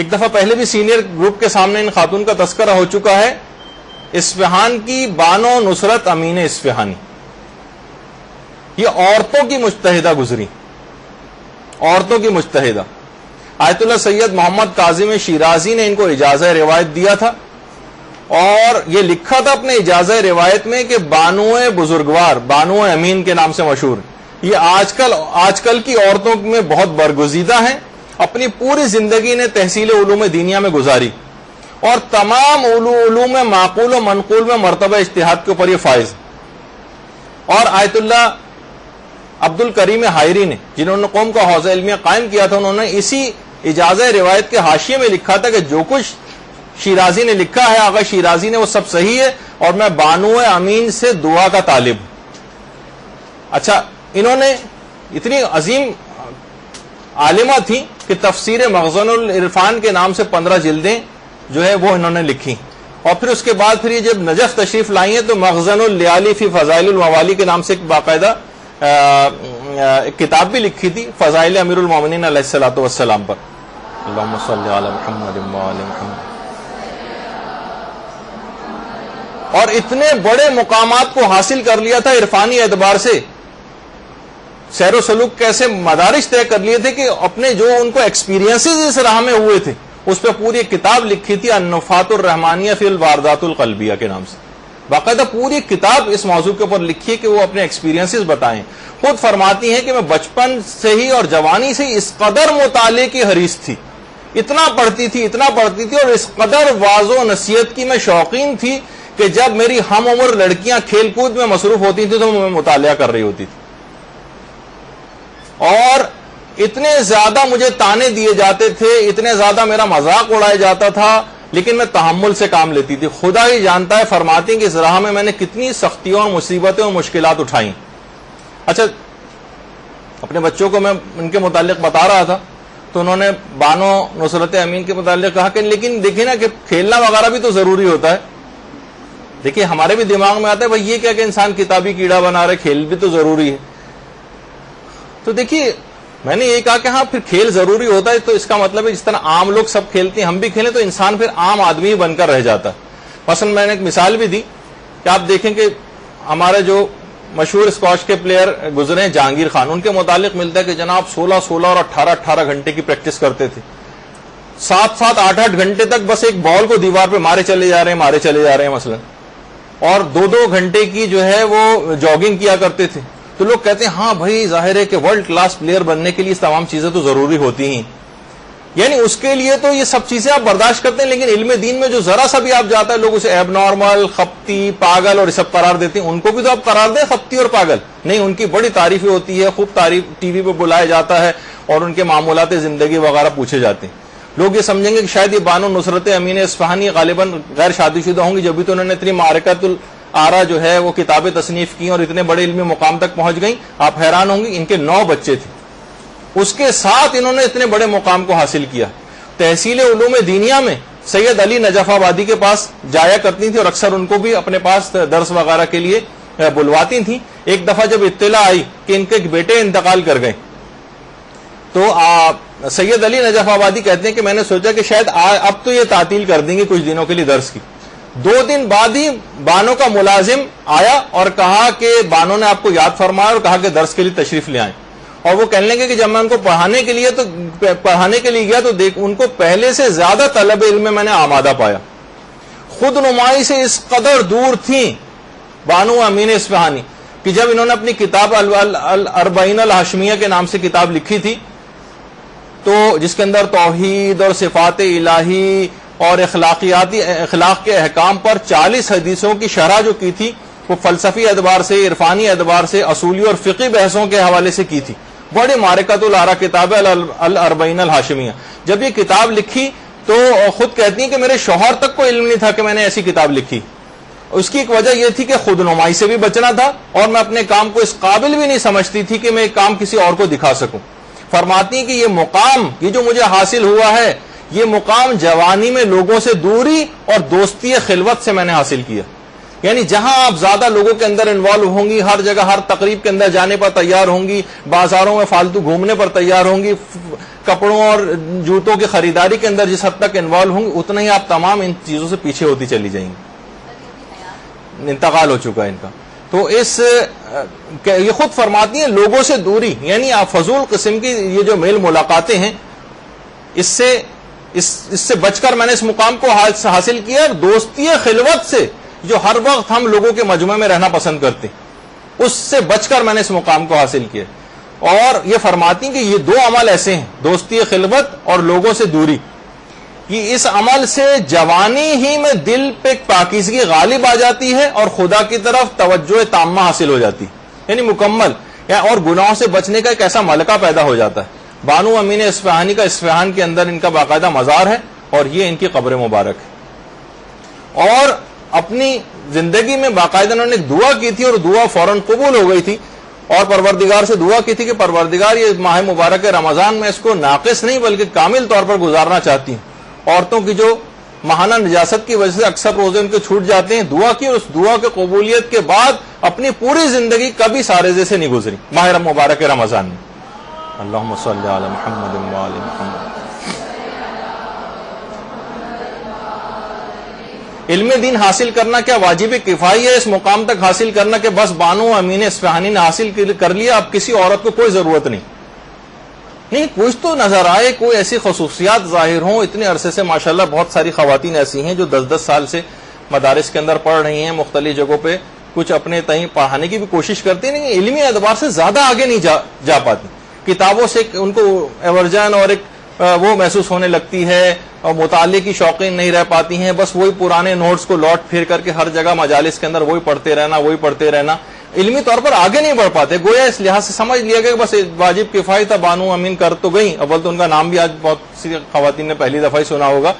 ایک دفعہ پہلے بھی سینئر گروپ کے سامنے ان خاتون کا تذکرہ ہو چکا ہے، اصفہان کی بانو نصرت امین اصفہانی، یہ عورتوں کی مجتہدہ گزری، عورتوں کی مجتہدہ۔ آیت اللہ سید محمد کاظم شیرازی نے ان کو اجازہ روایت دیا تھا، اور یہ لکھا تھا اپنے اجازہ روایت میں کہ بانو بزرگوار، بانو امین کے نام سے مشہور، یہ آج کل کی عورتوں میں بہت برگزیدہ ہیں، اپنی پوری زندگی نے تحصیل علوم دینیا میں گزاری، اور تمام علوم معقول و منقول میں مرتبہ اجتہاد کے اوپر یہ فائز۔ اور آیت اللہ عبد الکریم حائری نے، جنہوں نے قوم کا حوزہ علمیہ قائم کیا تھا، انہوں نے اسی اجازہ روایت کے حاشیے میں لکھا تھا کہ جو کچھ شیرازی نے لکھا ہے، آغا شیرازی نے، وہ سب صحیح ہے، اور میں بانو امین سے دعا کا طالب ہوں۔ اچھا، انہوں نے اتنی عظیم عالمہ تھی کہ تفسیر مخزن العرفان کے نام سے 15 جلدیں جو ہے وہ انہوں نے لکھی، اور پھر اس کے بعد پھر یہ جب نجف تشریف لائی ہیں تو مخزن اللیالی فی فضائل الموالی کے نام سے ایک باقاعدہ ایک کتاب بھی لکھی تھی فضائل امیر المومنین علیہ الصلوۃ والسلام پر۔ اللہم صلی علی محمد وعلی محمد۔ اور اتنے بڑے مقامات کو حاصل کر لیا تھا عرفانی اعتبار سے، سیر و سلوک کیسے مدارج طے کر لیے تھے کہ اپنے جو ان کو ایکسپیرینسز اس راہ میں ہوئے تھے اس پہ پوری ایک کتاب لکھی تھی النفات الرحمانیہ فی الواردات القلبیہ کے نام سے، باقاعدہ پوری کتاب اس موضوع کے اوپر لکھی کہ وہ اپنے ایکسپیرینسز بتائیں۔ خود فرماتی ہیں کہ میں بچپن سے ہی اور جوانی سے ہی اس قدر مطالعے کی حریص تھی، اتنا پڑھتی تھی اور اس قدر واعظ و نصیحت کی میں شوقین تھی کہ جب میری ہم عمر لڑکیاں کھیل کود میں مصروف ہوتی تھیں تو میں مطالعہ کر رہی ہوتی تھی، اور اتنے زیادہ مجھے تانے دیے جاتے تھے، اتنے زیادہ میرا مذاق اڑایا جاتا تھا، لیکن میں تحمل سے کام لیتی تھی۔ خدا ہی جانتا ہے، فرماتی کہ اس راہ میں نے کتنی سختیوں اور مصیبتیں اور مشکلات اٹھائیں۔ اچھا، اپنے بچوں کو میں ان کے متعلق بتا رہا تھا تو انہوں نے بانو نصرت امین کے متعلق کہا کہ لیکن دیکھیں نا کہ کھیلنا وغیرہ بھی تو ضروری ہوتا ہے۔ دیکھیے ہمارے بھی دماغ میں آتا ہے بھائی یہ کیا کہ انسان کتابی کیڑا بنا رہے، کھیل بھی تو ضروری ہے۔ تو دیکھیے میں نے یہ کہا کہ ہاں پھر کھیل ضروری ہوتا ہے تو اس کا مطلب ہے جس طرح عام لوگ سب کھیلتے ہیں ہم بھی کھیلیں تو انسان پھر عام آدمی بن کر رہ جاتا ہے۔ مثلا میں نے ایک مثال بھی دی کہ آپ دیکھیں کہ ہمارے جو مشہور اسکواش کے پلیئر گزرے ہیں جہانگیر خان، ان کے متعلق ملتا ہے کہ جناب 16 اور 18 گھنٹے کی پریکٹس کرتے تھے، 7 8 گھنٹے تک بس ایک بال کو دیوار پہ مارے چلے جا رہے ہیں مثلا، اور 2 گھنٹے کی جو ہے وہ جاگنگ کیا کرتے تھے۔ تو لوگ کہتے ہیں ہاں بھائی ظاہر ہے کہ ورلڈ کلاس پلیئر بننے کے لیے تمام چیزیں تو ضروری ہوتی ہیں، یعنی اس کے لیے تو یہ سب چیزیں آپ برداشت کرتے ہیں، لیکن علم دین میں جو ذرا سا بھی آپ جاتا ہے لوگ اسے ایب نارمل، خپتی، پاگل اور یہ سب قرار دیتے ہیں۔ ان کو بھی تو آپ قرار دیں خپتی اور پاگل؟ نہیں، ان کی بڑی تعریفیں ہوتی ہے، خوب تعریف ٹی وی پہ بلایا جاتا ہے اور ان کے معمولات زندگی وغیرہ پوچھے جاتے ہیں۔ لوگ یہ سمجھیں گے کہ شاید یہ بانو نصرت امین اصفہانی غالباً غیر شادی شدہ ہوں گی، جبھی تو انہوں نے اتنی معرکۃ الآرا جو ہے وہ کتابیں تصنیف کی اور اتنے بڑے علمی مقام تک پہنچ گئیں۔ آپ حیران ہوں گے ان کے 9 بچے تھے، اس کے ساتھ انہوں نے اتنے بڑے مقام کو حاصل کیا۔ تحصیل علوم دینیا میں سید علی نجف آبادی کے پاس جایا کرتی تھی اور اکثر ان کو بھی اپنے پاس درس وغیرہ کے لیے بلواتی تھیں۔ ایک دفعہ جب اطلاع آئی کہ ان کے ایک بیٹے انتقال کر گئے تو سید علی نجف آبادی کہتے ہیں کہ میں نے سوچا کہ شاید اب تو یہ تعطیل کر دیں گے کچھ دنوں کے لیے درس کی۔ 2 دن بعد ہی بانو کا ملازم آیا اور کہا کہ بانو نے آپ کو یاد فرمایا اور کہا کہ درس کے لیے تشریف لے آئیں، اور وہ کہنے لگے کہ جب میں ان کو پڑھانے کے لیے گیا تو دیکھ ان کو پہلے سے زیادہ طلب علم میں نے آمادہ پایا۔ خود نمائی سے اس قدر دور تھیں بانو امین اصفہانی کہ جب انہوں نے اپنی کتاب الاربعین الہاشمیہ کے نام سے کتاب لکھی تھی تو جس کے اندر توحید اور صفات الہی اور اخلاق کے احکام پر 40 حدیثوں کی شرح جو کی تھی وہ فلسفی اعتبار سے، عرفانی اعتبار سے، اصولی اور فقہی بحثوں کے حوالے سے کی تھی۔ بڑی معرکۃ الآرا کتاب ہے الاربعین الہاشمیہ۔ جب یہ کتاب لکھی تو خود کہتی ہیں کہ میرے شوہر تک کو علم نہیں تھا کہ میں نے ایسی کتاب لکھی۔ اس کی ایک وجہ یہ تھی کہ خود نمائی سے بھی بچنا تھا اور میں اپنے کام کو اس قابل بھی نہیں سمجھتی تھی کہ میں ایک کام کسی اور کو دکھا سکوں۔ فرماتی ہیں کہ یہ مقام، یہ جو مجھے حاصل ہوا ہے، یہ مقام جوانی میں لوگوں سے دوری اور دوستی خلوت سے میں نے حاصل کیا۔ یعنی جہاں آپ زیادہ لوگوں کے اندر انوالو ہوں گی، ہر جگہ ہر تقریب کے اندر جانے پر تیار ہوں گی، بازاروں میں فالتو گھومنے پر تیار ہوں گی، کپڑوں اور جوتوں کی خریداری کے اندر جس حد تک انوالو ہوں گی، اتنا ہی آپ تمام ان چیزوں سے پیچھے ہوتی چلی جائیں گی. انتقال ہو چکا ہے ان کا. تو یہ خود فرماتی ہیں لوگوں سے دوری، یعنی آپ فضول قسم کی یہ جو میل ملاقاتیں ہیں، اس سے بچ کر میں نے اس مقام کو حاصل کیا. دوستی خلوت سے جو ہر وقت ہم لوگوں کے مجمع میں رہنا پسند کرتے ہیں، اس سے بچ کر میں نے اس مقام کو حاصل کیا. اور یہ فرماتی ہیں کہ یہ دو عمل ایسے ہیں، دوستی خلوت اور لوگوں سے دوری، کہ اس عمل سے جوانی ہی میں دل پہ پاکیزگی غالب آ جاتی ہے اور خدا کی طرف توجہ تامہ حاصل ہو جاتی، یعنی مکمل، اور گناہوں سے بچنے کا ایک ایسا ملکہ پیدا ہو جاتا ہے. بانو امین اصفہانی کا اصفہان کے اندر ان کا باقاعدہ مزار ہے اور یہ ان کی قبر مبارک ہے. اور اپنی زندگی میں باقاعدہ انہوں نے ایک دعا کی تھی اور دعا فوراً قبول ہو گئی تھی، اور پروردگار سے دعا کی تھی کہ پروردگار یہ ماہ مبارک رمضان میں اس کو ناقص نہیں بلکہ کامل طور پر گزارنا چاہتی ہوں. عورتوں کی جو ماہانہ نجاست کی وجہ سے اکثر روزے ان کے چھوٹ جاتے ہیں، دعا کی، اور اس دعا کے قبولیت کے بعد اپنی پوری زندگی کبھی سارزے سے نہیں گزری ماہ مبارک رمضان میں. اللہم صلی علی محمد و آل محمد. علم دین حاصل کرنا کیا واجب کفائی ہے؟ اس مقام تک حاصل کرنا کہ بس بانو امین اصفہانی نے حاصل کر لیا، اب کسی عورت کو کوئی ضرورت نہیں. کچھ تو نظر آئے، کوئی ایسی خصوصیات ظاہر ہوں. اتنے عرصے سے ماشاءاللہ بہت ساری خواتین ایسی ہیں جو 10-10 سال سے مدارس کے اندر پڑھ رہی ہیں، مختلف جگہوں پہ کچھ اپنے تئیں پڑھانے کی بھی کوشش کرتی ہیں، لیکن علمی اعتبار سے زیادہ آگے نہیں جا پاتی. کتابوں سے ان کو ایورجن اور ایک وہ محسوس ہونے لگتی ہے، اور مطالعے کی شوقین نہیں رہ پاتی ہیں. بس وہی پرانے نوٹس کو لوٹ پھر کر کے ہر جگہ مجالس کے اندر وہی پڑھتے رہنا، علمی طور پر آگے نہیں بڑھ پاتے. گویا اس لحاظ سے سمجھ لیا گیا کہ بس واجب کفائی تھا، بانو امین کر تو گئی. اول تو ان کا نام بھی آج بہت سی خواتین نے پہلی دفعہ ہی سنا ہوگا.